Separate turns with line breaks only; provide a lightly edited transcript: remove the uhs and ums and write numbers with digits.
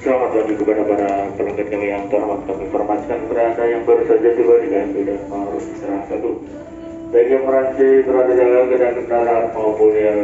Selamat pagi kepada para pelanggan kami yang terhormat. Kami informasikan kepada Anda yang baru saja tiba di KMP dan harus istirahat dulu. Baik yang masih berada dalam keadaan kendaraan maupun yang